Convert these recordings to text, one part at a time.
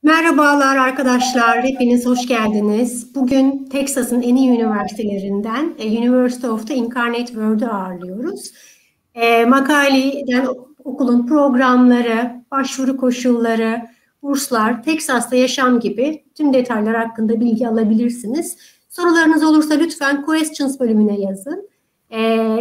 Merhabalar arkadaşlar, hepiniz hoş geldiniz. Bugün Texas'ın en iyi üniversitelerinden University of the Incarnate World'ü ağırlıyoruz. Makaleden okulun programları, başvuru koşulları, burslar, Texas'ta yaşam gibi tüm detaylar hakkında bilgi alabilirsiniz. Sorularınız olursa lütfen questions bölümüne yazın.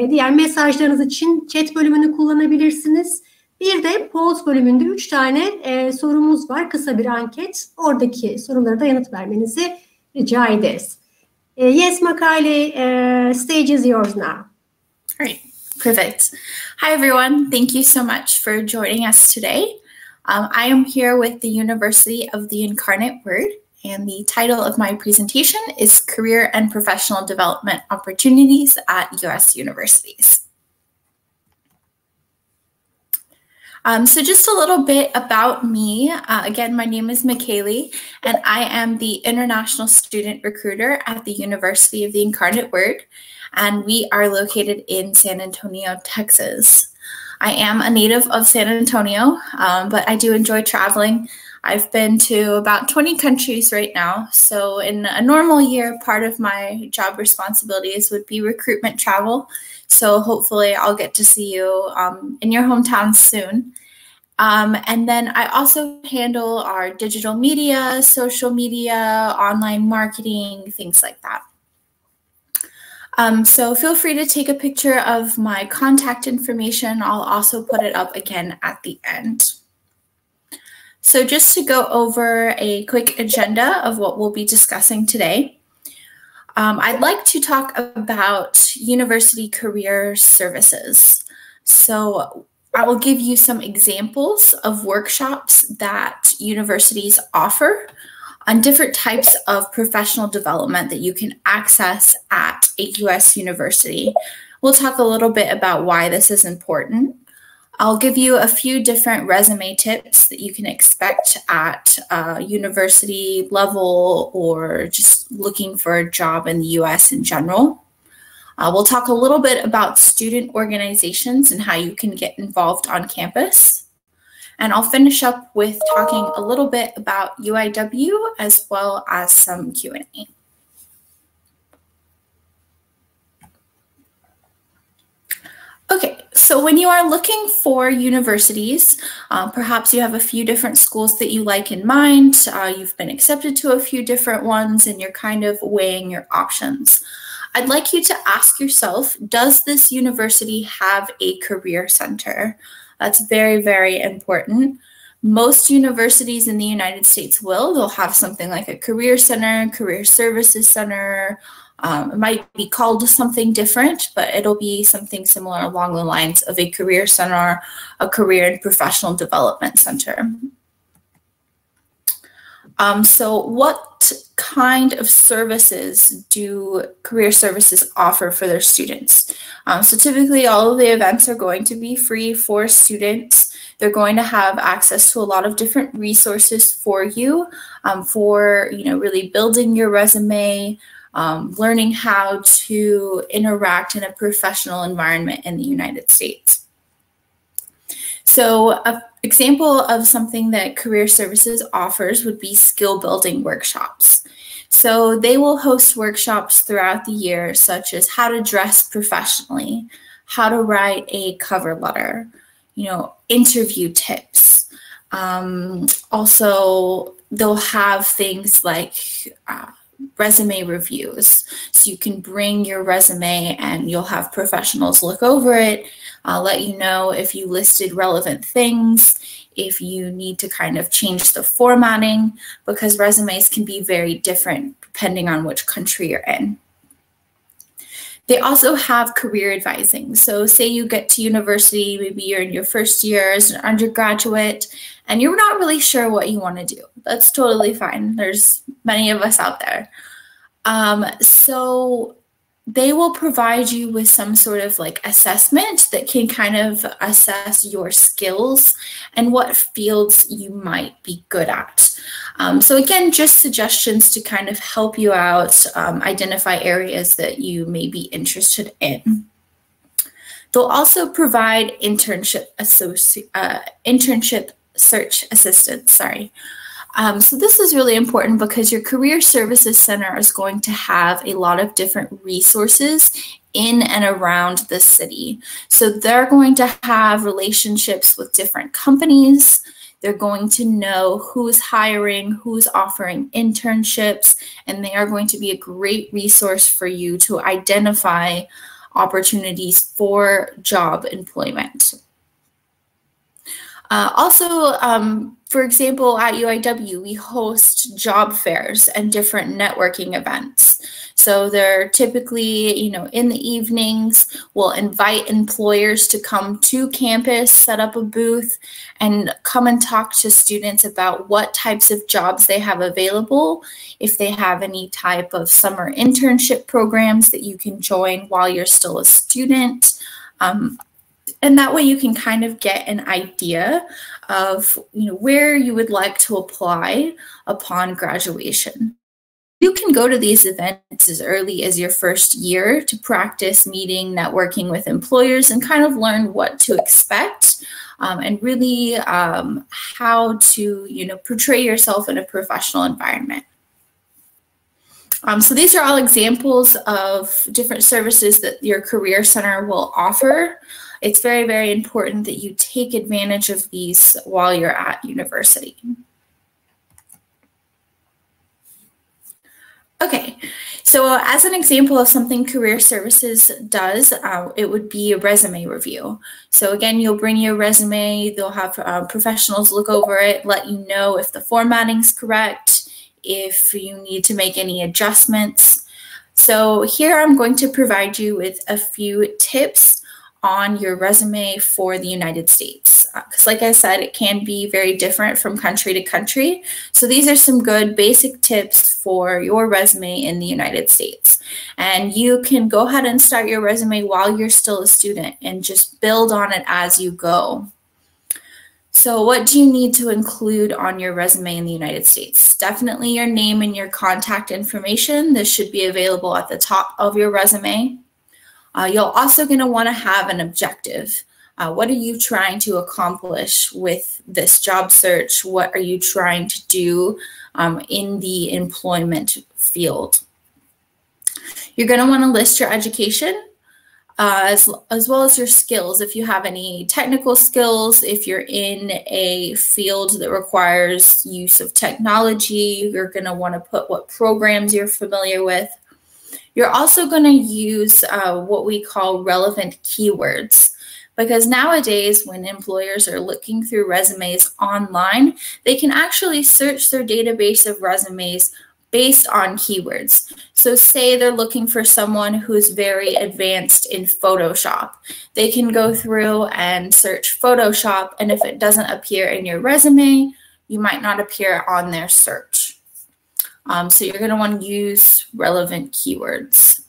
Diğer mesajlarınız için chat bölümünü kullanabilirsiniz. Bir de polls bölümünde 3 tane sorumuz var. Kısa bir anket. Oradaki sorulara da yanıt vermenizi rica ederiz. Yes, Makale, stage is yours now. All right, perfect. Hi, everyone. Thank you so much for joining us today. I am here with the University of the Incarnate Word, and the title of my presentation is Career and Professional Development Opportunities at U.S. Universities. So just a little bit about me. Again, my name is Michaeli, and I am the International Student Recruiter at the University of the Incarnate Word, and we are located in San Antonio, Texas. I am a native of San Antonio, but I do enjoy traveling. I've been to about 20 countries right now. So in a normal year, part of my job responsibilities would be recruitment travel. So hopefully I'll get to see you in your hometown soon. And then I also handle our digital media, social media, online marketing, things like that. So feel free to take a picture of my contact information. I'll also put it up again at the end. So just to go over a quick agenda of what we'll be discussing today. I'd like to talk about university career services. So I will give you some examples of workshops that universities offer on different types of professional development that you can access at a U.S. university. We'll talk a little bit about why this is important. I'll give you a few different resume tips that you can expect at university level or just looking for a job in the U.S. in general. We'll talk a little bit about student organizations and how you can get involved on campus. And I'll finish up with talking a little bit about UIW as well as some Q&A. Okay, so when you are looking for universities, perhaps you have a few different schools that you like in mind. You've been accepted to a few different ones and you're kind of weighing your options. I'd like you to ask yourself, does this university have a career center? That's very, very important. Most universities in the United States will. They'll have something like a career center, career services center. It might be called something different, but it'll be something similar along the lines of a career center, a career and professional development center. So what kind of services do career services offer for their students? So typically all of the events are going to be free for students. They're going to have access to a lot of different resources for you, for really building your resume, learning how to interact in a professional environment in the United States. So an example of something that career services offers would be skill building workshops. So they will host workshops throughout the year, such as how to dress professionally, how to write a cover letter, interview tips. Also, they'll have things like resume reviews. So you can bring your resume and you'll have professionals look over it, let you know if you listed relevant things, if you need to kind of change the formatting, because resumes can be very different depending on which country you're in. They also have career advising. So say you get to university, maybe you're in your first year as an undergraduate, and you're not really sure what you want to do. That's totally fine. There's many of us out there. So they will provide you with some sort of assessment that can kind of assess your skills and what fields you might be good at. So again, just suggestions to kind of help you out, identify areas that you may be interested in. They'll also provide internship search assistance, So this is really important because your Career Services Center is going to have a lot of different resources in and around the city. So they're going to have relationships with different companies. They're going to know who's hiring, who's offering internships, and they are going to be a great resource for you to identify opportunities for job employment. For example, at UIW, we host job fairs and different networking events. So they're typically, in the evenings, we'll invite employers to come to campus, set up a booth, and come and talk to students about what types of jobs they have available, if they have any type of summer internship programs that you can join while you're still a student. And that way you can kind of get an idea of where you would like to apply upon graduation. You can go to these events as early as your first year to practice meeting, networking with employers, and kind of learn what to expect and really how to portray yourself in a professional environment. So these are all examples of different services that your Career Center will offer. It's very, very important that you take advantage of these while you're at university. Okay, so as an example of something Career Services does, it would be a resume review. So again, you'll bring your resume, they'll have professionals look over it, let you know if the formatting's correct, if you need to make any adjustments. So here I'm going to provide you with a few tips on your resume for the United States. Because like I said, it can be very different from country to country. So these are some good basic tips for your resume in the United States. And you can go ahead and start your resume while you're still a student and just build on it as you go. So what do you need to include on your resume in the United States? Definitely your name and your contact information. This should be available at the top of your resume. You're also going to want to have an objective. What are you trying to accomplish with this job search? What are you trying to do in the employment field? You're going to want to list your education as well as your skills. If you have any technical skills, if you're in a field that requires use of technology, you're going to want to put what programs you're familiar with. You're also going to use what we call relevant keywords, because nowadays when employers are looking through resumes online, they can actually search their database of resumes based on keywords. So say they're looking for someone who's very advanced in Photoshop. They can go through and search Photoshop, and if it doesn't appear in your resume, you might not appear on their search. So you're going to want to use relevant keywords.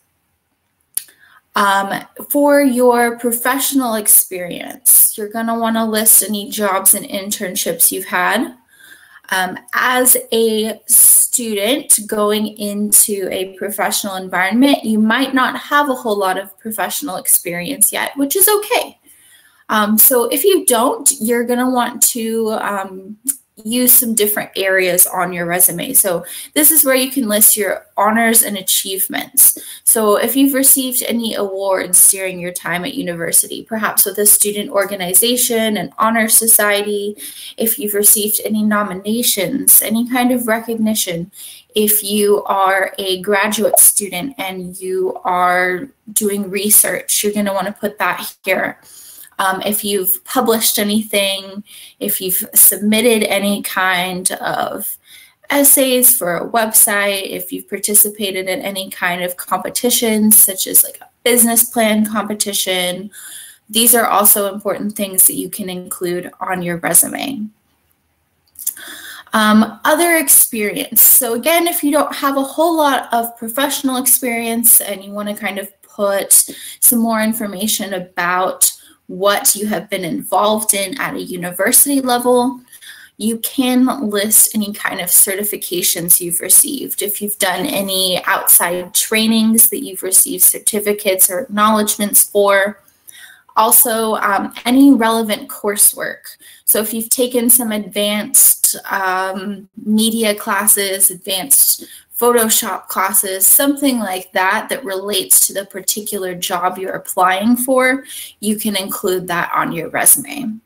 For your professional experience, you're going to want to list any jobs and internships you've had. As a student going into a professional environment, you might not have a whole lot of professional experience yet, which is okay. So if you don't, you're going to want to use some different areas on your resume. So this is where you can list your honors and achievements. So if you've received any awards during your time at university, perhaps with a student organization, an honor society, if you've received any nominations, any kind of recognition, if you are a graduate student and you are doing research, you're going to want to put that here. If you've published anything, if you've submitted any kind of essays for a website, if you've participated in any kind of competitions, such as like a business plan competition, these are also important things that you can include on your resume. Other experience. So again, if you don't have a whole lot of professional experience and you want to kind of put some more information about what you have been involved in at a university level, you can list any kind of certifications you've received. If you've done any outside trainings that you've received certificates or acknowledgements for. Also, any relevant coursework. So if you've taken some advanced media classes, advanced Photoshop classes, something like that that relates to the particular job you're applying for, you can include that on your resume.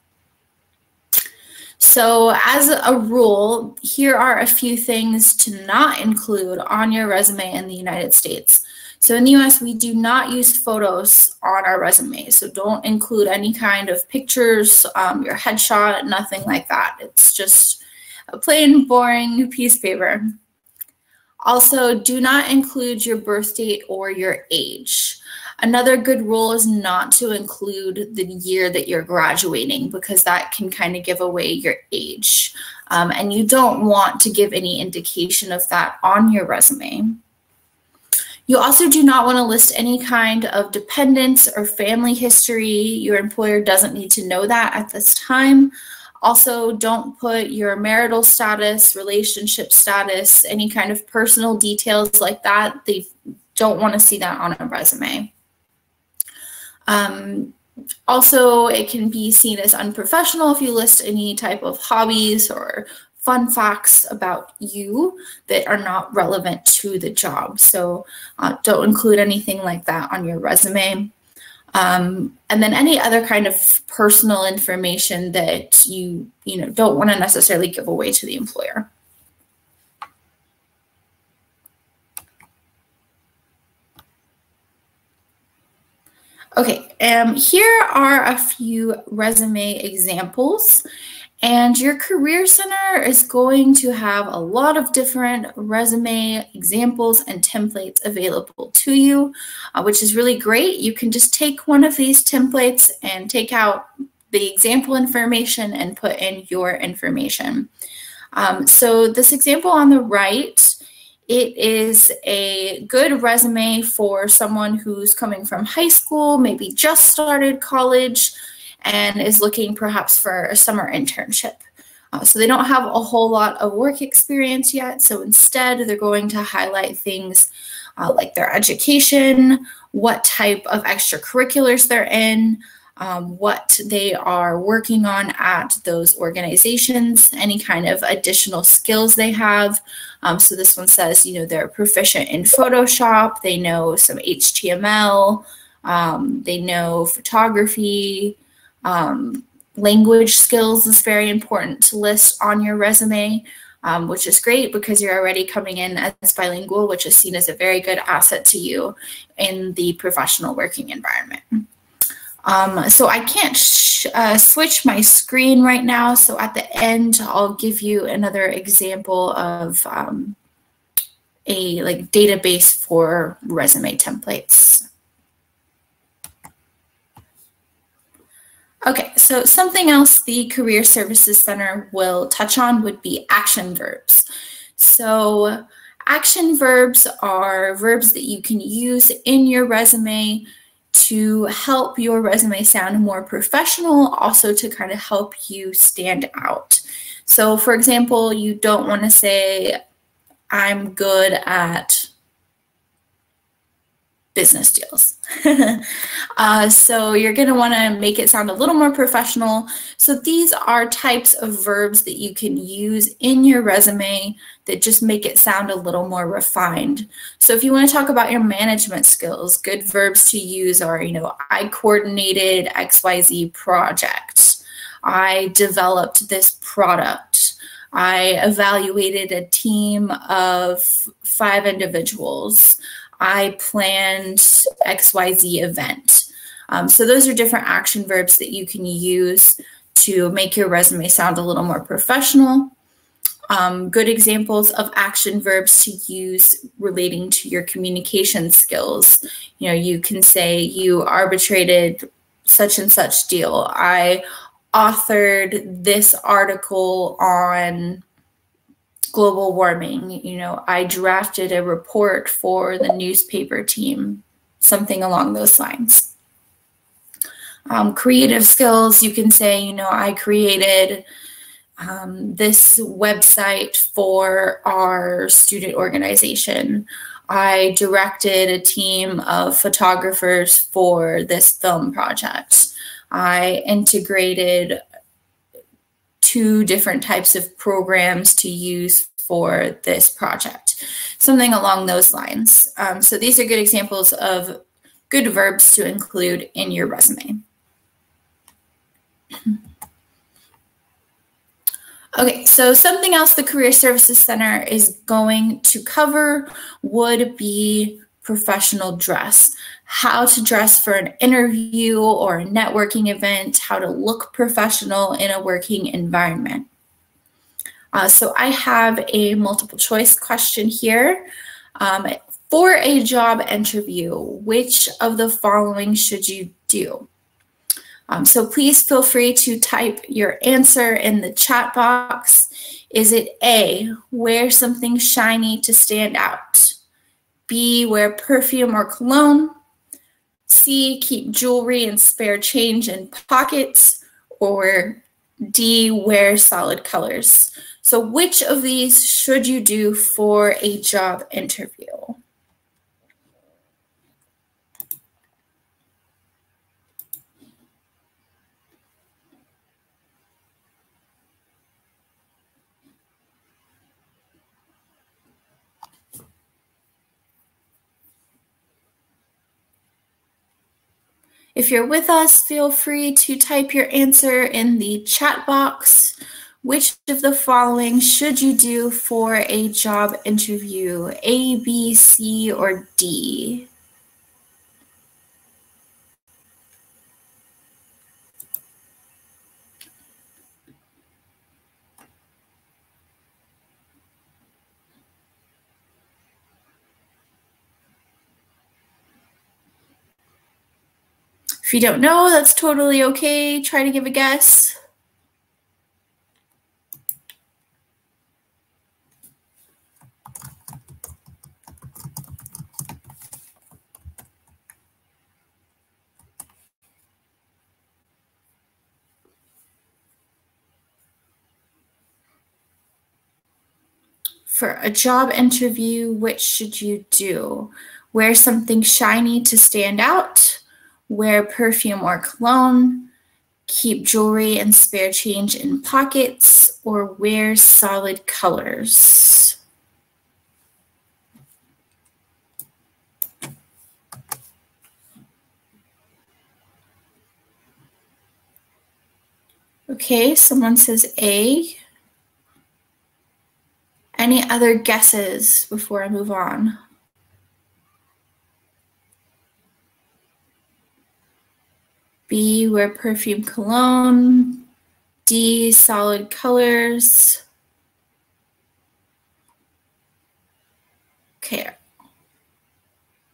So as a rule, here are a few things to not include on your resume in the United States. So in the US, we do not use photos on our resume. So don't include any kind of pictures, your headshot, nothing like that. It's just a plain, boring piece of paper. Also, do not include your birth date or your age. Another good rule is not to include the year that you're graduating, because that can kind of give away your age. And you don't want to give any indication of that on your resume. You also do not want to list any kind of dependents or family history. Your employer doesn't need to know that at this time. Also, don't put your marital status, relationship status, any kind of personal details like that. They don't want to see that on a resume. Also, it can be seen as unprofessional if you list any type of hobbies or fun facts about you that are not relevant to the job. So don't include anything like that on your resume. And then any other kind of personal information that you don't want to necessarily give away to the employer. Okay, here are a few resume examples. And your Career Center is going to have a lot of different resume examples and templates available to you, which is really great. You can just take one of these templates and take out the example information and put in your information. So this example on the right, it is a good resume for someone who's coming from high school, maybe just started college, and is looking perhaps for a summer internship. So they don't have a whole lot of work experience yet. So instead, they're going to highlight things like their education, what type of extracurriculars they're in, what they are working on at those organizations, any kind of additional skills they have. So this one says, they're proficient in Photoshop, they know some HTML, they know photography, language skills is very important to list on your resume, which is great because you're already coming in as bilingual, which is seen as a very good asset to you in the professional working environment. So I can't switch my screen right now. So at the end, I'll give you another example of a database for resume templates. Okay, so something else the Career Services Center will touch on would be action verbs. So action verbs are verbs that you can use in your resume to help your resume sound more professional, also to kind of help you stand out. So for example, you don't want to say, I'm good at business deals. So you're going to want to make it sound a little more professional. So these are types of verbs that you can use in your resume that just make it sound a little more refined. So if you want to talk about your management skills, good verbs to use are, I coordinated XYZ project. I developed this product. I evaluated a team of 5 individuals. I planned XYZ event. So those are different action verbs that you can use to make your resume sound a little more professional. Good examples of action verbs to use relating to your communication skills. You can say you arbitrated such and such deal. I authored this article on global warming. I drafted a report for the newspaper team, something along those lines. Creative skills, you can say, I created this website for our student organization. I directed a team of photographers for this film project. I integrated 2 different types of programs to use for this project. Something along those lines. So these are good examples of good verbs to include in your resume. Okay, so something else the Career Services Center is going to cover would be professional dress. How to dress for an interview or a networking event, how to look professional in a working environment. So I have a multiple choice question here. For a job interview, which of the following should you do? So please feel free to type your answer in the chat box. Is it A, wear something shiny to stand out? B, wear perfume or cologne? C, keep jewelry and spare change in pockets? Or D, wear solid colors? So which of these should you do for a job interview? If you're with us, feel free to type your answer in the chat box. Which of the following should you do for a job interview? A, B, C, or D? If you don't know, that's totally okay. Try to give a guess. For a job interview, which should you do? Wear something shiny to stand out? Wear perfume or cologne? Keep jewelry and spare change in pockets? Or wear solid colors? Okay, someone says A. Any other guesses before I move on? B, wear perfume, cologne. D, solid colors. Okay.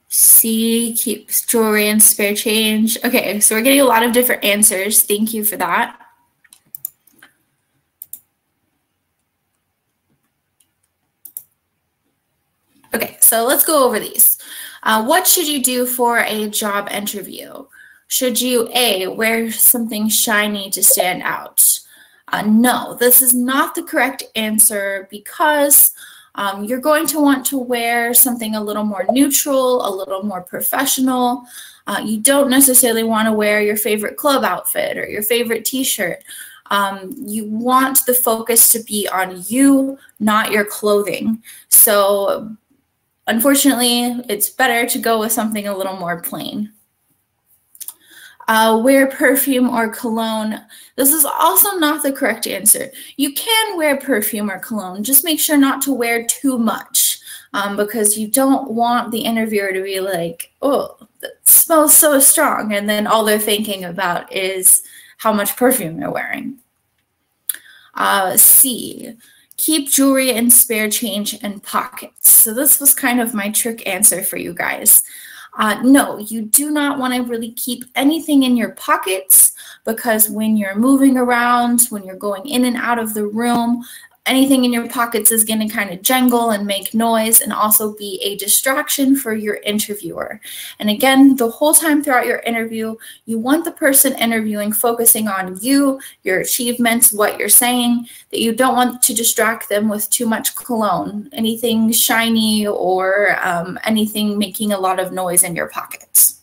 C, keeps jewelry and spare change. Okay, so we're getting a lot of different answers. Thank you for that. Okay, so let's go over these. What should you do for a job interview? Should you A, wear something shiny to stand out? No, this is not the correct answer because you're going to want to wear something a little more neutral, a little more professional. You don't necessarily want to wear your favorite club outfit or your favorite t-shirt. You want the focus to be on you, not your clothing. So unfortunately, it's better to go with something a little more plain. Wear perfume or cologne. This is also not the correct answer. You can wear perfume or cologne. Just make sure not to wear too much because you don't want the interviewer to be like, oh, that smells so strong. And then all they're thinking about is how much perfume you're wearing. C, keep jewelry and spare change in pockets. So this was kind of my trick answer for you guys. No, you do not want to really keep anything in your pockets because when you're moving around, when you're going in and out of the room, anything in your pockets is going to kind of jangle and make noise and also be a distraction for your interviewer. And again, the whole time throughout your interview, you want the person interviewing focusing on you, your achievements, what you're saying, that you don't want to distract them with too much cologne, anything shiny or anything making a lot of noise in your pockets.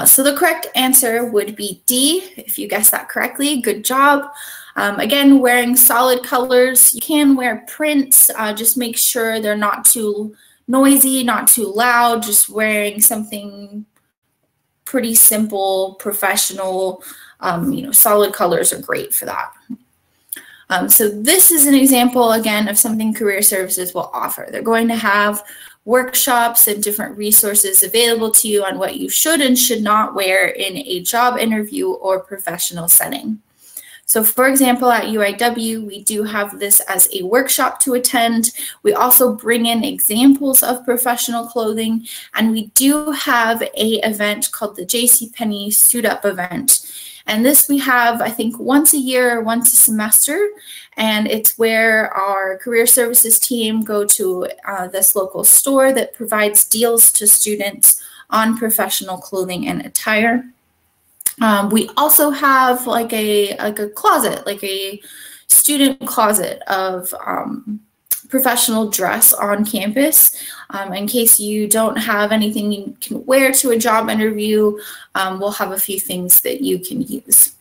So the correct answer would be D. If you guessed that correctly, good job. Again, wearing solid colors. You can wear prints, just make sure they're not too noisy, not too loud, just wearing something pretty simple, professional. Solid colors are great for that. So this is an example, again, of something career services will offer. They're going to have workshops and different resources available to you on what you should and should not wear in a job interview or professional setting. So for example, at UIW, we do have this as a workshop to attend. We also bring in examples of professional clothing, and we do have an event called the JCPenney Suit Up event. And this we have, I think, once a year, once a semester, and it's where our career services team go to this local store that provides deals to students on professional clothing and attire. We also have like a closet, like a student closet of professional dress on campus. In case you don't have anything you can wear to a job interview, we'll have a few things that you can use.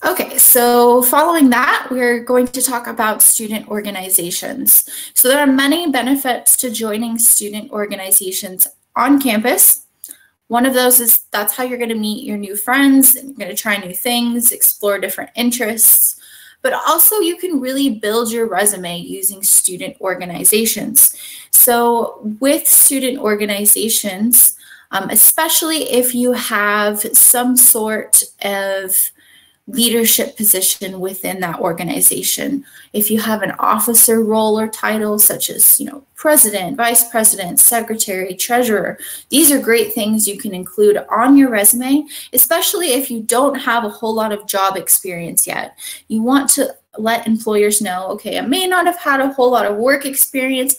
Okay, so following that, we're going to talk about student organizations. So there are many benefits to joining student organizations on campus. One of those is that's how you're going to meet your new friends, and you're going to try new things, explore different interests. But also you can really build your resume using student organizations. So with student organizations, especially if you have some sort of leadership position within that organization, if you have an officer role or title such as, president, vice president, secretary, treasurer, these are great things you can include on your resume, especially if you don't have a whole lot of job experience yet. You want to let employers know, okay, I may not have had a whole lot of work experience,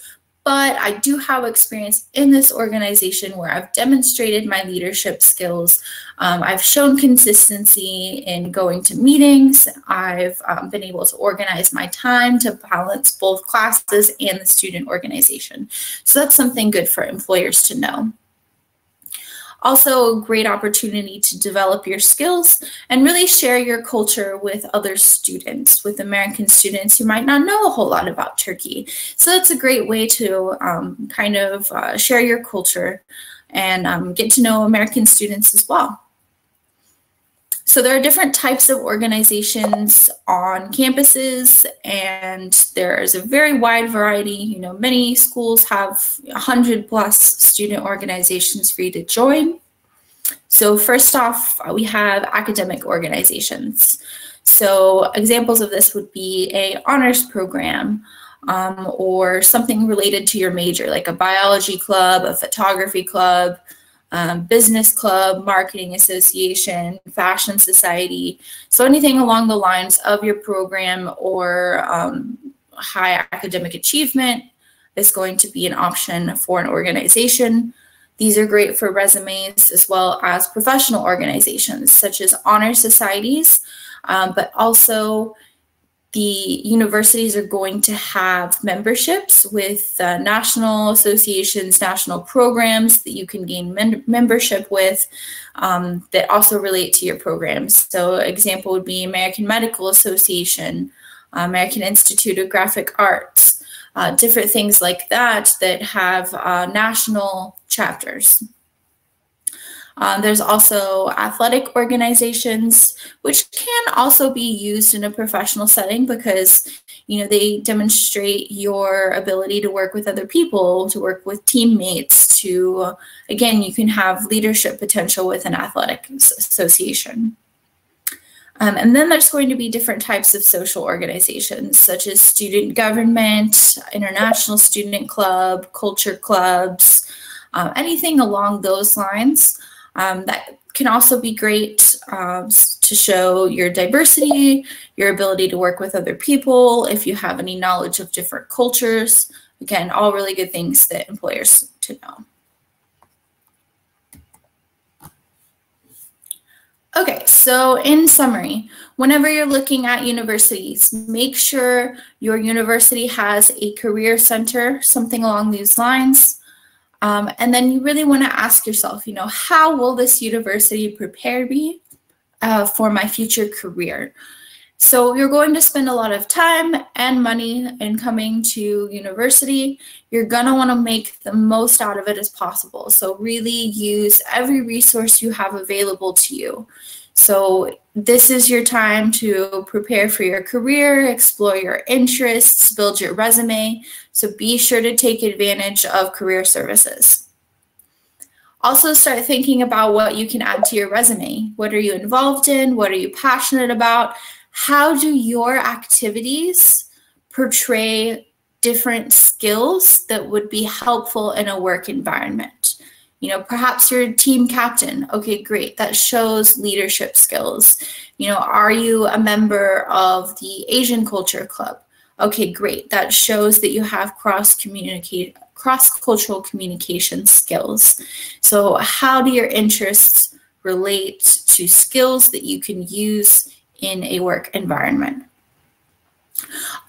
but I do have experience in this organization where I've demonstrated my leadership skills. I've shown consistency in going to meetings. I've been able to organize my time to balance both classes and the student organization. So that's something good for employers to know. Also, a great opportunity to develop your skills and really share your culture with other students, with American students who might not know a whole lot about Turkey. So that's a great way to share your culture and get to know American students as well. So there are different types of organizations on campuses, and there's a very wide variety. Many schools have 100+ student organizations for you to join. So first off, we have academic organizations. So examples of this would be an honors program or something related to your major, like a biology club, a photography club, business club, marketing association, fashion society. So anything along the lines of your program or high academic achievement is going to be an option for an organization. These are great for resumes as well as professional organizations such as honor societies, but also the universities are going to have memberships with national associations, national programs that you can gain membership with that also relate to your programs. So example would be American Medical Association, American Institute of Graphic Arts, different things like that that have national chapters. There's also athletic organizations, which can also be used in a professional setting because, they demonstrate your ability to work with other people, to work with teammates, again, you can have leadership potential with an athletic association. And then there's going to be different types of social organizations, such as student government, international student club, culture clubs, anything along those lines. That can also be great to show your diversity, your ability to work with other people, if you have any knowledge of different cultures. Again, all really good things that employers to know. Okay, so in summary, whenever you're looking at universities, make sure your university has a career center, something along these lines. And then you really want to ask yourself, how will this university prepare me for my future career? So you're going to spend a lot of time and money in coming to university. You're going to want to make the most out of it as possible. So really use every resource you have available to you. So this is your time to prepare for your career, explore your interests, build your resume. So be sure to take advantage of career services. Also start thinking about what you can add to your resume. What are you involved in? What are you passionate about? How do your activities portray different skills that would be helpful in a work environment? You know, perhaps you're a team captain. Okay, great. That shows leadership skills. You know, are you a member of the Asian Culture Club? Okay, great. That shows that you have cross-cultural communication skills. So how do your interests relate to skills that you can use in a work environment?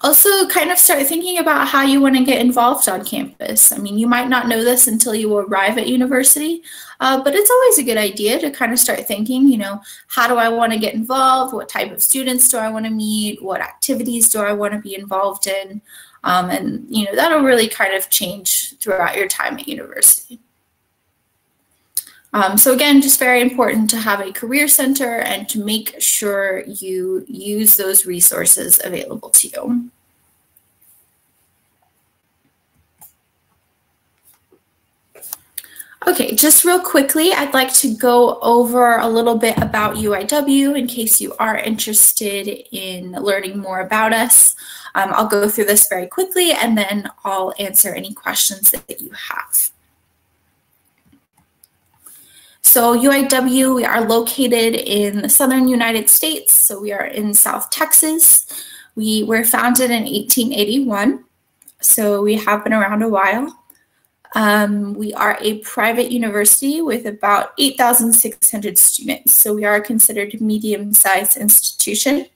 Also, kind of start thinking about how you want to get involved on campus. I mean, you might not know this until you arrive at university, but it's always a good idea to kind of start thinking, you know, how do I want to get involved? What type of students do I want to meet? What activities do I want to be involved in? And, you know, that'll really kind of change throughout your time at university. So again, just very important to have a career center and to make sure you use those resources available to you. Okay, just real quickly, I'd like to go over a little bit about UIW in case you are interested in learning more about us. I'll go through this very quickly and then I'll answer any questions that you have. So UIW, we are located in the southern United States. So we are in South Texas. We were founded in 1881. So we have been around a while. We are a private university with about 8,600 students. So we are considered a medium-sized institution.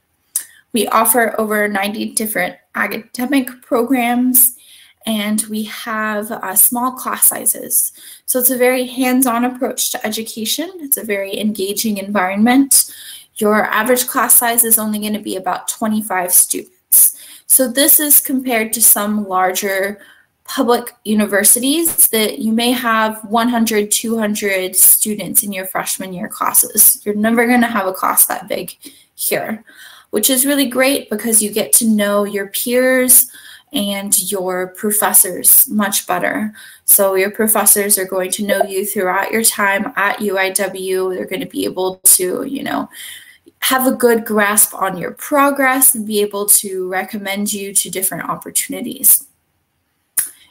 We offer over 90 different academic programs, and we have small class sizes. So it's a very hands-on approach to education. It's a very engaging environment. Your average class size is only going to be about 25 students. So this is compared to some larger public universities that you may have 100, 200 students in your freshman year classes. You're never going to have a class that big here, which is really great because you get to know your peers and your professors much better. So your professors are going to know you throughout your time at UIW. They're going to be able to, you know, have a good grasp on your progress and be able to recommend you to different opportunities.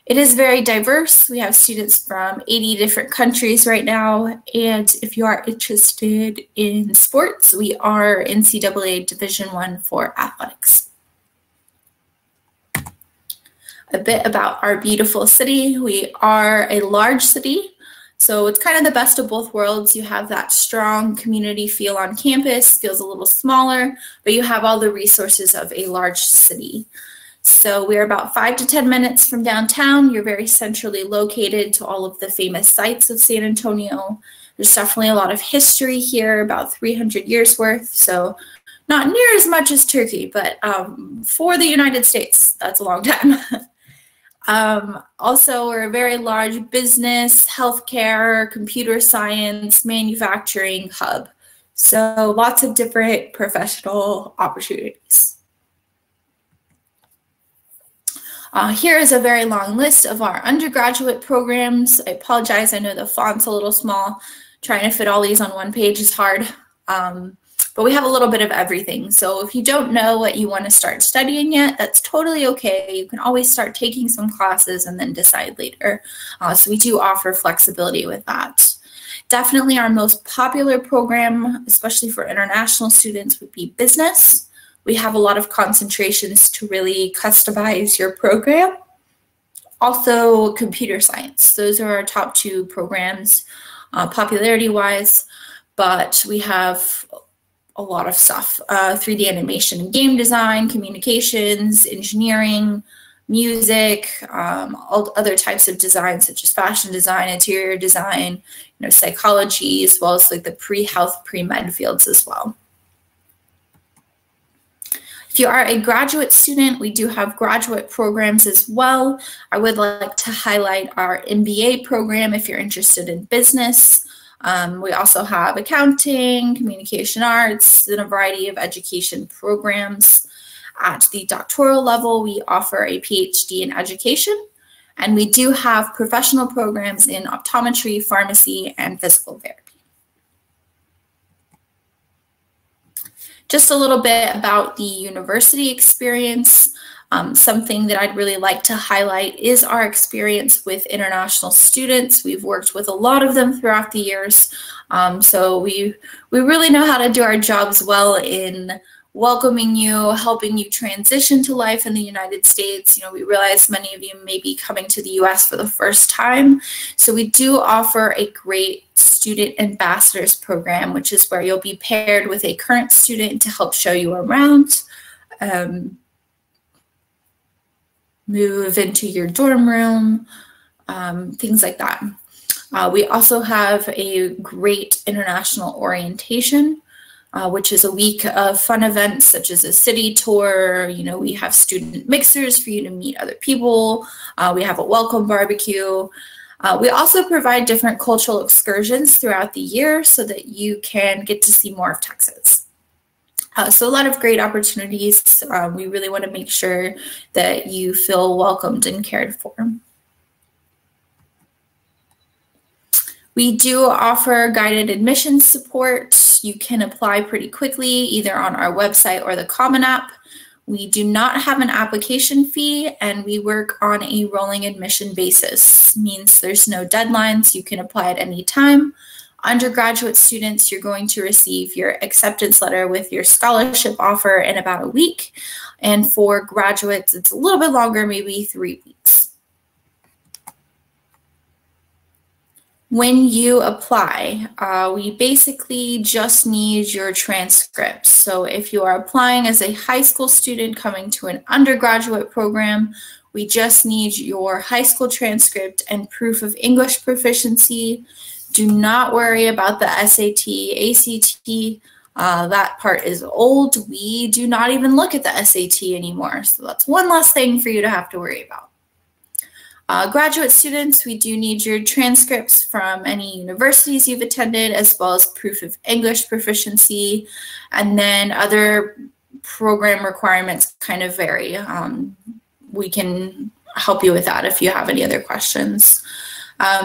It is very diverse. We have students from 80 different countries right now. And if you are interested in sports, we are NCAA Division I for athletics. A bit about our beautiful city. We are a large city, so it's kind of the best of both worlds. You have that strong community feel on campus, feels a little smaller, but you have all the resources of a large city. So we're about 5 to 10 minutes from downtown. You're very centrally located to all of the famous sites of San Antonio. There's definitely a lot of history here, about 300 years worth, so not near as much as Turkey, but for the United States, that's a long time. Also, we're a very large business, healthcare, computer science, manufacturing hub. So lots of different professional opportunities. Here is a very long list of our undergraduate programs. I apologize, I know the font's a little small. Trying to fit all these on one page is hard. But we have a little bit of everything. So if you don't know what you want to start studying yet, that's totally okay. You can always start taking some classes and then decide later. So we do offer flexibility with that. Definitely our most popular program, especially for international students, would be business. We have a lot of concentrations to really customize your program. Also computer science. Those are our top 2 programs popularity-wise, but we have a lot of stuff, 3D animation and game design, communications, engineering, music, all other types of design, such as fashion design, interior design, psychology, as well as like the pre-health, pre-med fields as well. If you are a graduate student, we do have graduate programs as well. I would like to highlight our MBA program if you're interested in business. We also have accounting, communication arts, and a variety of education programs. At the doctoral level, we offer a PhD in education, and we do have professional programs in optometry, pharmacy, and physical therapy. Just a little bit about the university experience. Something that I'd really like to highlight is our experience with international students. We've worked with a lot of them throughout the years. So we really know how to do our jobs well in welcoming you, helping you transition to life in the United States. We realize many of you may be coming to the US for the first time. So we do offer a great student ambassadors program, which is where you'll be paired with a current student to help show you around, move into your dorm room, things like that. We also have a great international orientation, which is a week of fun events such as a city tour. We have student mixers for you to meet other people. We have a welcome barbecue. We also provide different cultural excursions throughout the year so that you can get to see more of Texas. So a lot of great opportunities. We really want to make sure that you feel welcomed and cared for. We do offer guided admissions support. You can apply pretty quickly, either on our website or the Common App. We do not have an application fee, and we work on a rolling admission basis. Means there's no deadlines. You can apply at any time. Undergraduate students, you're going to receive your acceptance letter with your scholarship offer in about a week. And for graduates, it's a little bit longer, maybe 3 weeks. When you apply, we basically just need your transcripts. So if you are applying as a high school student coming to an undergraduate program, we just need your high school transcript and proof of English proficiency. Do not worry about the SAT, ACT. That part is old. We do not even look at the SAT anymore. So that's one less thing for you to have to worry about. Graduate students, we do need your transcripts from any universities you've attended, as well as proof of English proficiency, and then other program requirements kind of vary. We can help you with that if you have any other questions.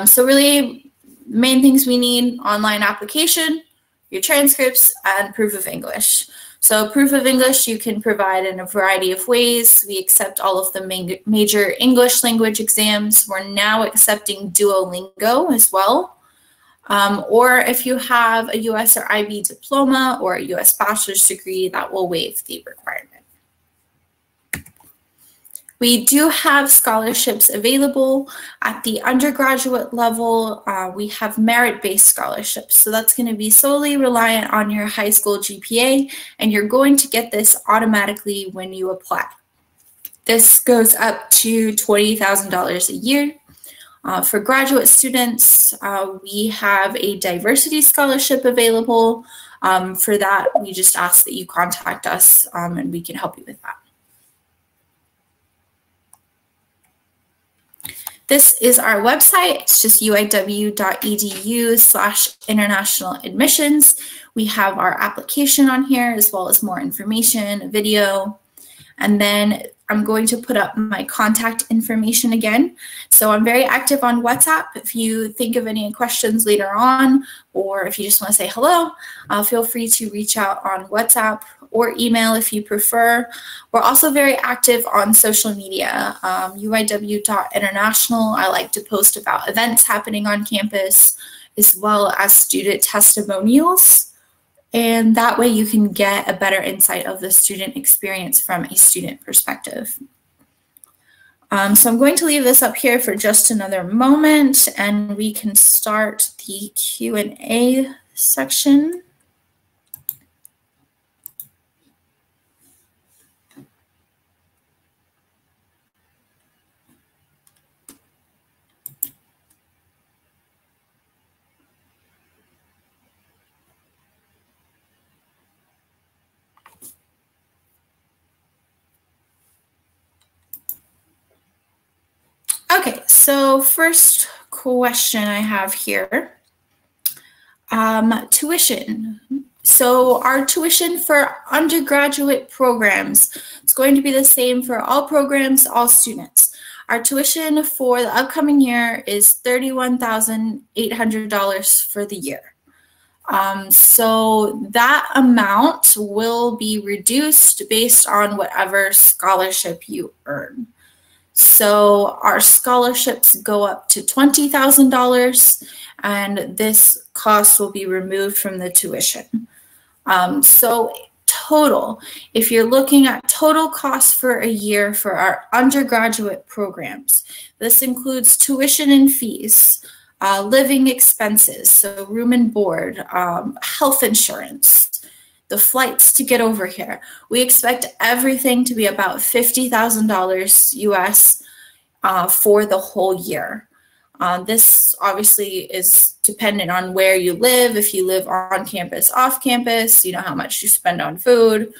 So really, main things we need: online application, your transcripts, and proof of English. So proof of English you can provide in a variety of ways. We accept all of the major English language exams. We're now accepting Duolingo as well. Or if you have a US or IB diploma or a US bachelor's degree, that will waive the requirement. We do have scholarships available. At the undergraduate level, we have merit-based scholarships. So that's going to be solely reliant on your high school GPA, and you're going to get this automatically when you apply. This goes up to $20,000 a year. For graduate students, we have a diversity scholarship available. For that, we just ask that you contact us and we can help you with that. This is our website. It's just uiw.edu/international admissions. We have our application on here, as well as more information, a video. And then I'm going to put up my contact information again. So I'm very active on WhatsApp. If you think of any questions later on, or if you just want to say hello, feel free to reach out on WhatsApp or email if you prefer. We're also very active on social media. uiw.international, I like to post about events happening on campus, as well as student testimonials. And that way you can get a better insight of the student experience from a student perspective. So I'm going to leave this up here for just another moment, and we can start the Q&A section. So first question I have here, tuition. So our tuition for undergraduate programs, it's going to be the same for all programs, all students. Our tuition for the upcoming year is $31,800 for the year. So that amount will be reduced based on whatever scholarship you earn. So our scholarships go up to $20,000, and this cost will be removed from the tuition. So total, if you're looking at total cost for a year for our undergraduate programs, this includes tuition and fees, living expenses, so room and board, health insurance, the flights to get over here. We expect everything to be about $50,000 US for the whole year. This obviously is dependent on where you live. If you live on campus, off campus, you know how much you spend on food,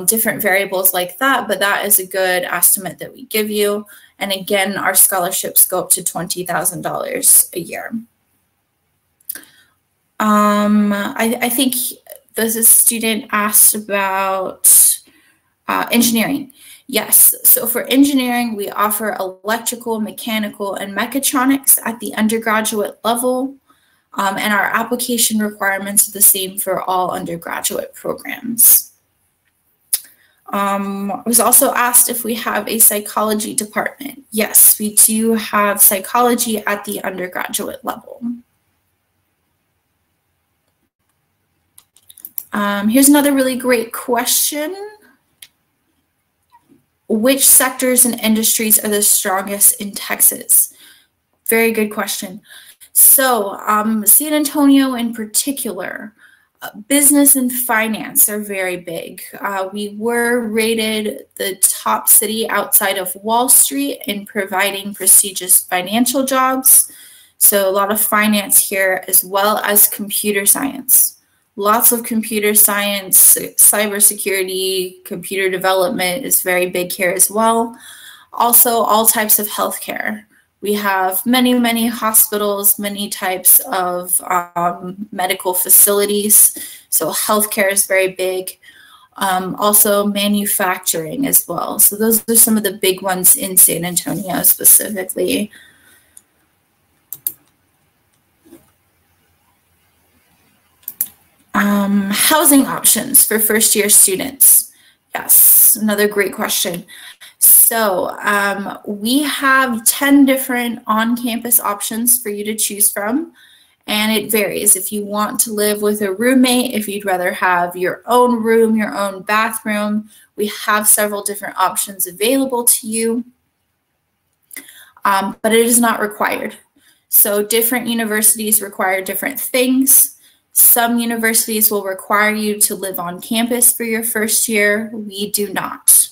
different variables like that, but that is a good estimate that we give you. And again, our scholarships go up to $20,000 a year. I think this student asked about engineering. Yes, so for engineering, we offer electrical, mechanical, and mechatronics at the undergraduate level, and our application requirements are the same for all undergraduate programs. I was also asked if we have a psychology department. Yes, we do have psychology at the undergraduate level. Here's another really great question. Which sectors and industries are the strongest in Texas? Very good question. So San Antonio in particular, business and finance are very big. We were rated the top city outside of Wall Street in providing prestigious financial jobs. So a lot of finance here, as well as computer science. Lots of computer science, cybersecurity, computer development is very big here as well. Also, all types of healthcare. We have many, many hospitals, many types of medical facilities. So healthcare is very big. Also manufacturing as well. So those are some of the big ones in San Antonio specifically. Housing options for first-year students. Yes, another great question. So we have 10 different on-campus options for you to choose from, and it varies. If you want to live with a roommate, if you'd rather have your own room, your own bathroom, we have several different options available to you, but it is not required. So different universities require different things. Some universities will require you to live on campus for your first year. We do not.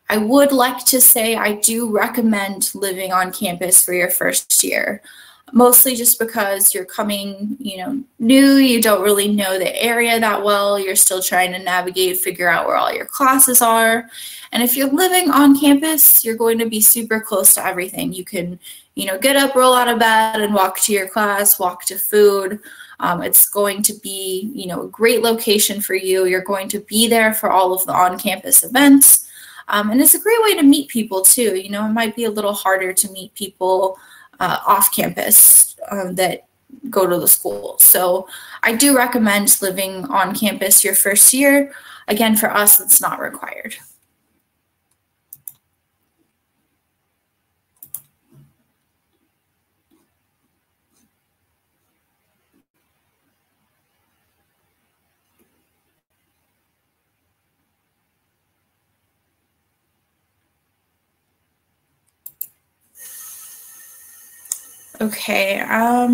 I would like to say I do recommend living on campus for your first year, mostly just because you're coming, new, you don't really know the area that well, you're still trying to navigate, figure out where all your classes are. And if you're living on campus, you're going to be super close to everything. You can, get up, roll out of bed and walk to your class, walk to food. It's going to be, a great location for you. You're going to be there for all of the on-campus events. And it's a great way to meet people too. It might be a little harder to meet people off campus that go to the school. So I do recommend living on campus your first year. Again, for us, it's not required. Okay, are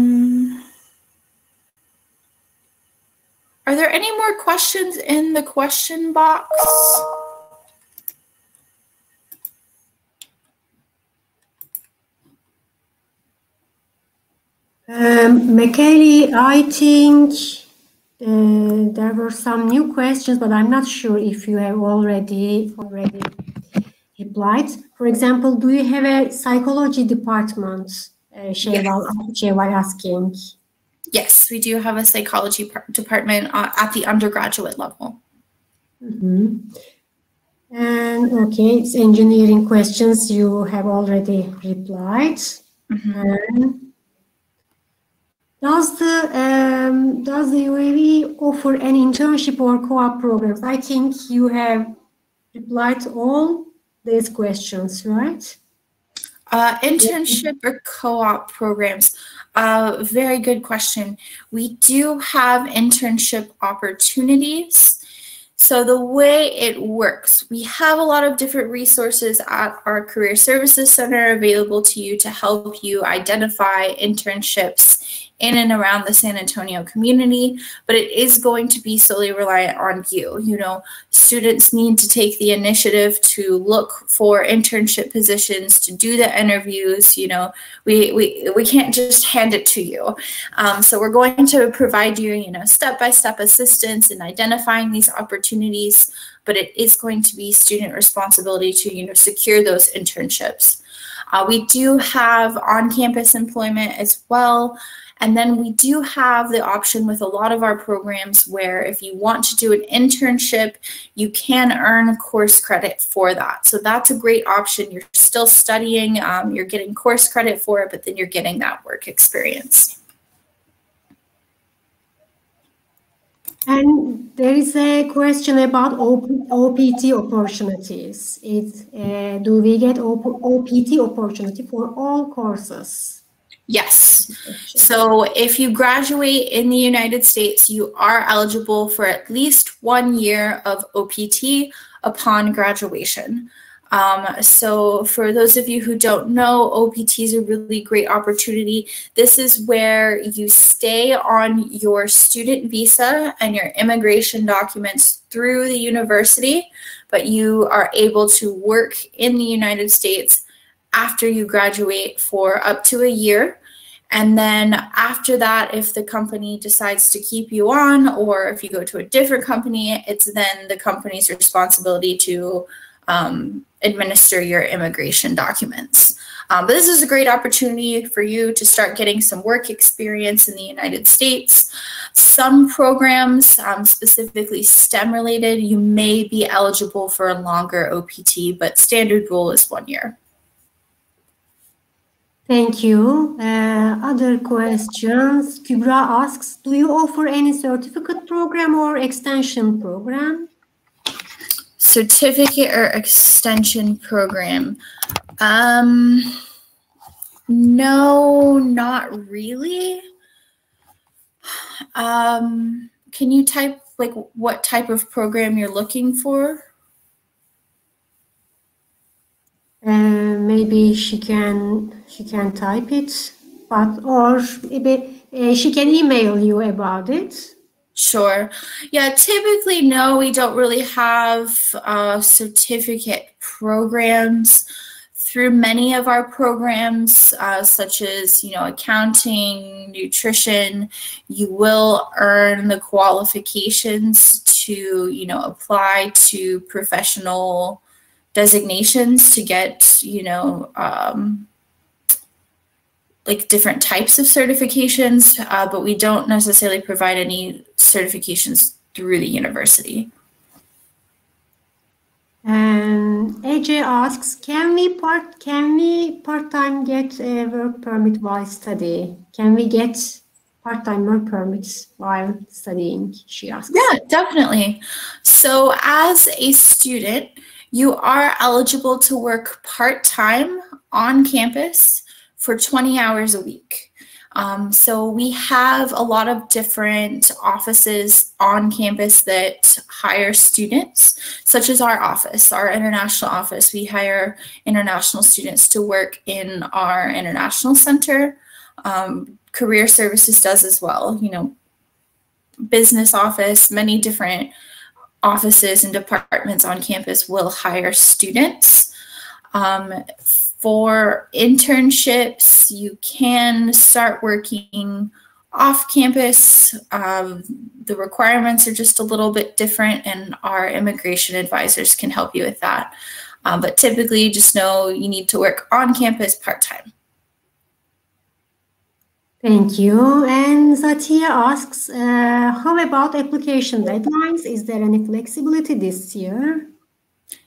there any more questions in the question box? Michaeli, I think there were some new questions, but I'm not sure if you have already replied. For example, do you have a psychology department? Şevval asking. Yes, we do have a psychology department at the undergraduate level. Mm-hmm. And okay, it's engineering questions you have already replied. Mm-hmm. Does the UAV offer an internship or co-op programs? I think you have replied to all these questions, right? Internship or co-op programs? Very good question. We do have internship opportunities. So the way it works, we have a lot of different resources at our Career Services Center available to you to help you identify internships in and around the San Antonio community, but it is going to be solely reliant on you. You know, students need to take the initiative to look for internship positions, to do the interviews. You know, we can't just hand it to you. So we're going to provide you, you know, step-by-step assistance in identifying these opportunities, but it is going to be student responsibility to, you know, secure those internships. We do have on-campus employment as well. And then we do have the option with a lot of our programs where if you want to do an internship, you can earn course credit for that. So that's a great option. You're still studying, you're getting course credit for it, but then you're getting that work experience. And there is a question about OPT opportunities. Do we get OPT opportunity for all courses? Yes. So if you graduate in the United States, you are eligible for at least 1 year of OPT upon graduation. So for those of you who don't know, OPT is a really great opportunity. This is where you stay on your student visa and your immigration documents through the university, but you are able to work in the United States after you graduate for up to a year. And then after that, if the company decides to keep you on, or if you go to a different company, it's then the company's responsibility to administer your immigration documents. But this is a great opportunity for you to start getting some work experience in the United States. Some programs, specifically STEM related, you may be eligible for a longer OPT, but standard rule is 1 year. Thank you. Other questions. Kübra asks, do you offer any certificate program or extension program? Certificate or extension program? No, not really. Can you type like what type of program you're looking for? Maybe she can type it, or maybe she can email you about it. Sure. Yeah, typically, no, we don't really have certificate programs. Through many of our programs, such as, you know, accounting, nutrition, you will earn the qualifications to, you know, apply to professional designations to get, you know, like different types of certifications, but we don't necessarily provide any certifications through the university. And AJ asks, can we part-time get a work permit while studying? Can we get part-time work permits while studying? She asks. Yeah, definitely. So as a student, you are eligible to work part-time on campus for 20 hours a week. So we have a lot of different offices on campus that hire students, such as our office, our international office. We hire international students to work in our international center. Career Services does as well, you know, business office, many different offices and departments on campus will hire students. For internships, you can start working off campus. The requirements are just a little bit different, and our immigration advisors can help you with that. But typically just know you need to work on campus part-time. Thank you. And Zatia asks, how about application deadlines? Is there any flexibility this year?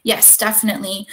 Yes, definitely.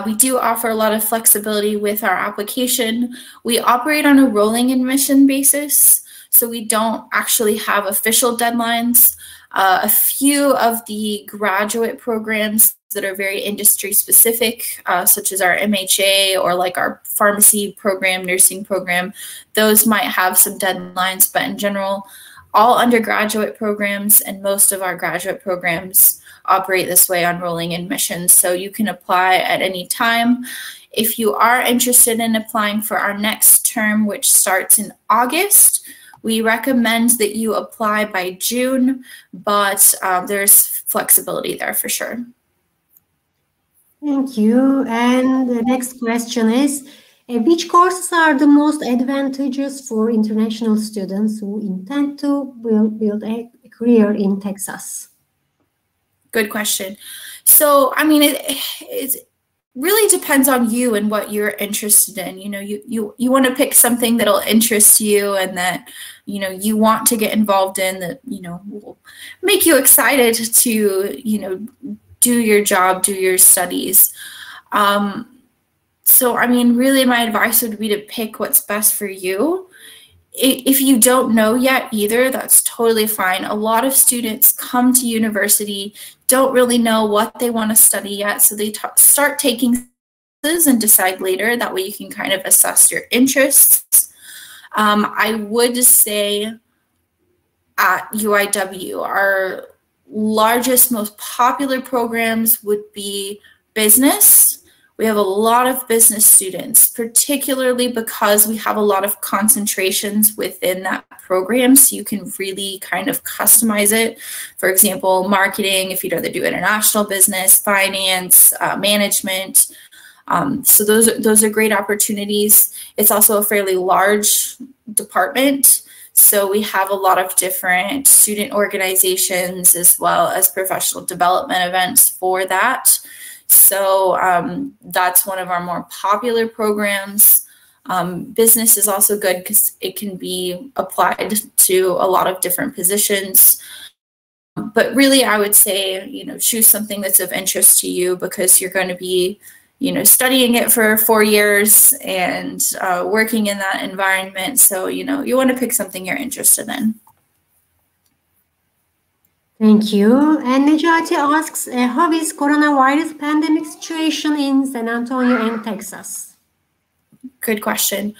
We do offer a lot of flexibility with our application. We operate on a rolling admission basis, so we don't actually have official deadlines. A few of the graduate programs that are very industry specific, such as our MHA or like our pharmacy program, nursing program, those might have some deadlines, but in general, all undergraduate programs and most of our graduate programs operate this way on rolling admissions. So you can apply at any time. If you are interested in applying for our next term, which starts in August, we recommend that you apply by June, but there's flexibility there for sure. Thank you. And the next question is, which courses are the most advantageous for international students who intend to build a career in Texas? Good question. So, I mean, it really depends on you and what you're interested in. You know, you want to pick something that'll interest you and that, you know, you want to get involved in, that, you know, will make you excited to, you know, do your job, do your studies. So, I mean, really my advice would be to pick what's best for you. If you don't know yet either, that's totally fine. A lot of students come to university, don't really know what they want to study yet, so they start taking classes and decide later. That way you can kind of assess your interests. I would say at UIW, our largest, most popular programs would be business. We have a lot of business students, particularly because we have a lot of concentrations within that program, so you can really kind of customize it. For example, marketing, if you'd rather do international business, finance, management. So those are great opportunities. It's also a fairly large department, so we have a lot of different student organizations as well as professional development events for that. So that's one of our more popular programs. Business is also good because it can be applied to a lot of different positions. But really, I would say, you know, choose something that's of interest to you, because you're going to be, you know, studying it for 4 years and working in that environment. So, you know, you want to pick something you're interested in. Thank you. And Necati asks, how is coronavirus pandemic situation in San Antonio and Texas? Good question.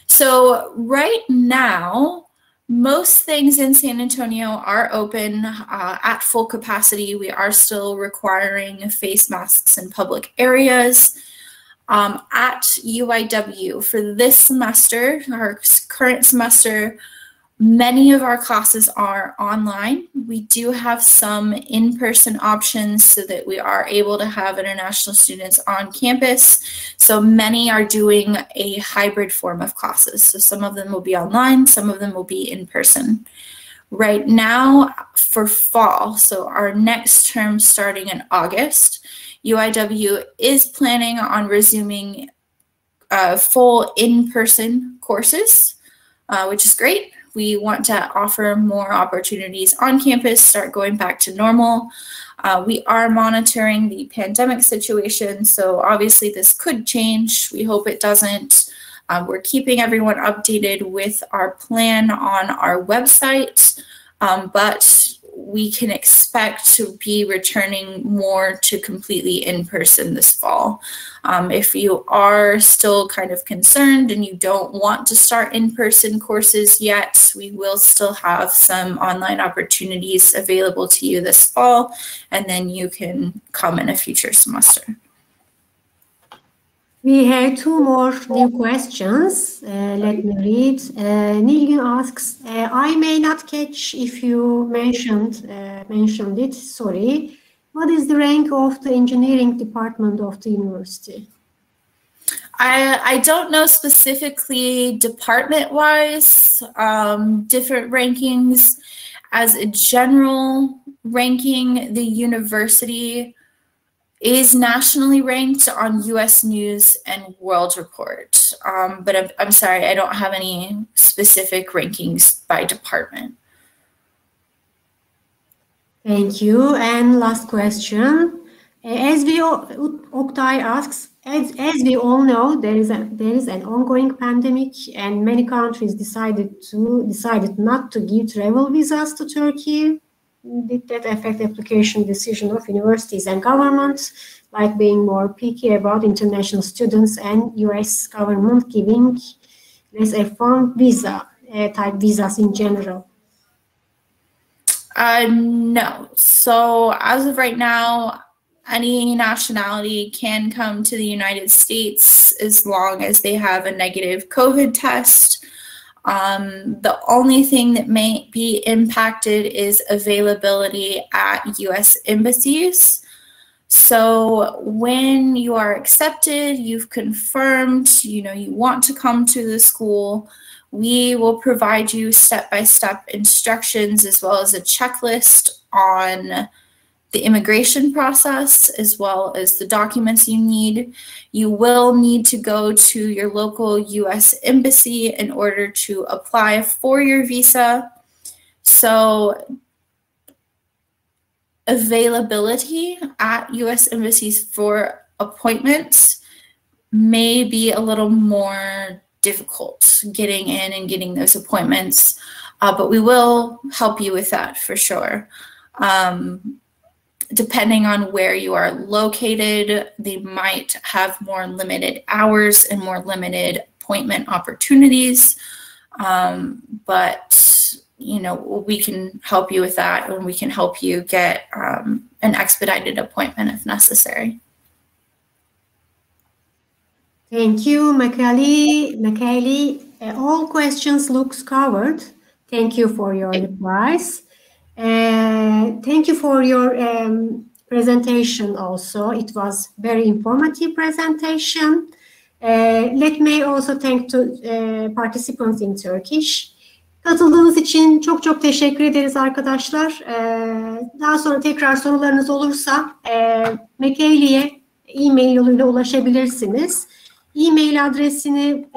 So right now, most things in San Antonio are open at full capacity. We are still requiring face masks in public areas. At UIW, for this semester, our current semester, many of our classes are online. We do have some in-person options so that we are able to have international students on campus. So many are doing a hybrid form of classes. So some of them will be online, some of them will be in person. Right now for fall, so our next term starting in August, UIW is planning on resuming full in-person courses, which is great. We want to offer more opportunities on campus, start going back to normal. We are monitoring the pandemic situation, so obviously this could change. We hope it doesn't. We're keeping everyone updated with our plan on our website, but we can expect to be returning more to completely in person this fall. If you are still kind of concerned and you don't want to start in-person courses yet, we will still have some online opportunities available to you this fall, and then you can come in a future semester. We have 2 more new questions. Let me read. Nilgün asks, I may not catch if you mentioned it, sorry. What is the rank of the engineering department of the university? I don't know specifically department-wise, different rankings. As a general ranking, the university is nationally ranked on US News and World Report. But I'm sorry, I don't have any specific rankings by department. Thank you. And last question. Oktay asks, as we all know, there is an ongoing pandemic, and many countries decided not to give travel visas to Turkey. Did that affect application decision of universities and governments, like being more picky about international students and US government giving less F1 visa type visas in general? No. So as of right now, any nationality can come to the United States as long as they have a negative COVID test. The only thing that may be impacted is availability at US embassies. So when you are accepted, you've confirmed, you want to come to the school, we will provide you step-by-step instructions as well as a checklist on the immigration process, as well as the documents you need. You will need to go to your local US embassy in order to apply for your visa. So availability at US embassies for appointments may be a little more difficult getting in and getting those appointments, but we will help you with that for sure. Depending on where you are located, they might have more limited hours and more limited appointment opportunities. But, we can help you with that, and we can help you get an expedited appointment if necessary. Thank you, Michaeli. All questions looks covered. Thank you for your replies. Thank you for your presentation also. It was very informative presentation. Let me also thank to participants in Turkish. Katıldığınız için çok teşekkür ederiz arkadaşlar. Daha sonra tekrar sorularınız olursa Michaeli'ye e-mail yoluyla ulaşabilirsiniz. E-mail adresini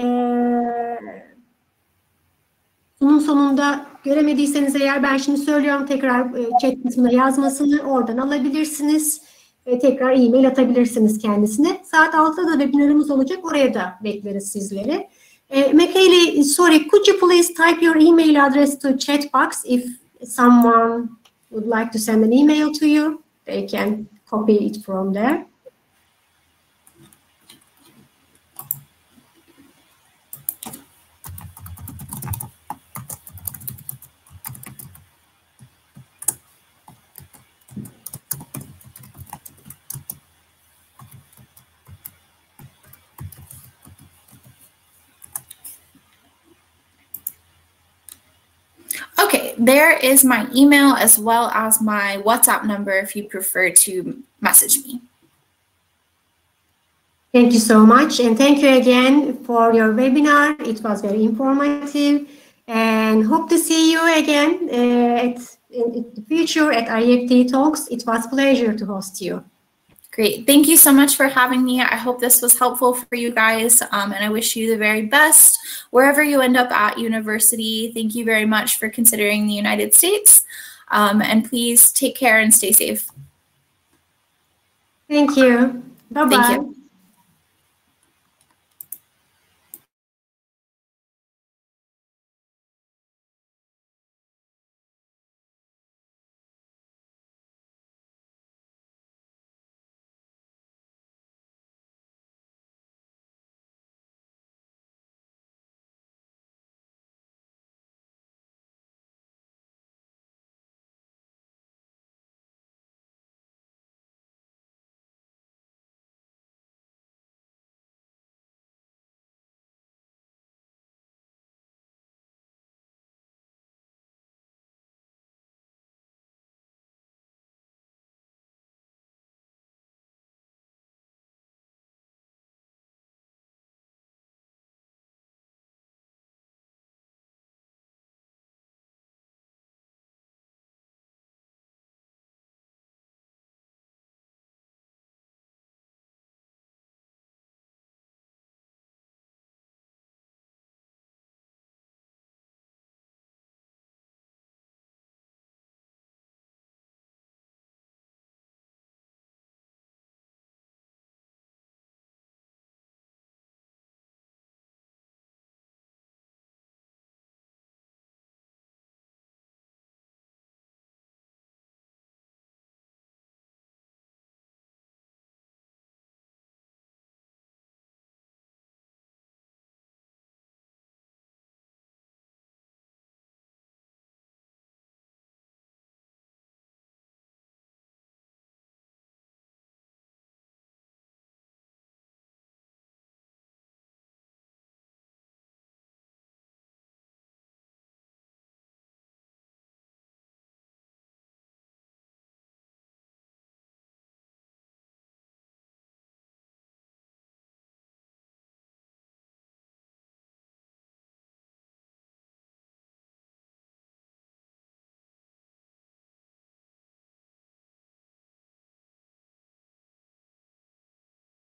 sunum sonunda göremediyseniz eğer ben şimdi söylüyorum, tekrar chat kısmına yazmasını oradan alabilirsiniz ve tekrar e-mail atabilirsiniz kendisine. Saat 6'da da webinarımız olacak. Oraya da bekleriz sizleri. Michaeli, sorry, could you please type your email address to chat box if someone would like to send an email to you? They can copy it from there. Okay, there is my email as well as my WhatsApp number if you prefer to message me. Thank you so much, and thank you again for your webinar. It was very informative, and hope to see you again in the future at IEFT Talks. It was a pleasure to host you. Great. Thank you so much for having me. I hope this was helpful for you guys, and I wish you the very best wherever you end up at university. Thank you very much for considering the United States, and please take care and stay safe. Thank you. Bye-bye. Thank you.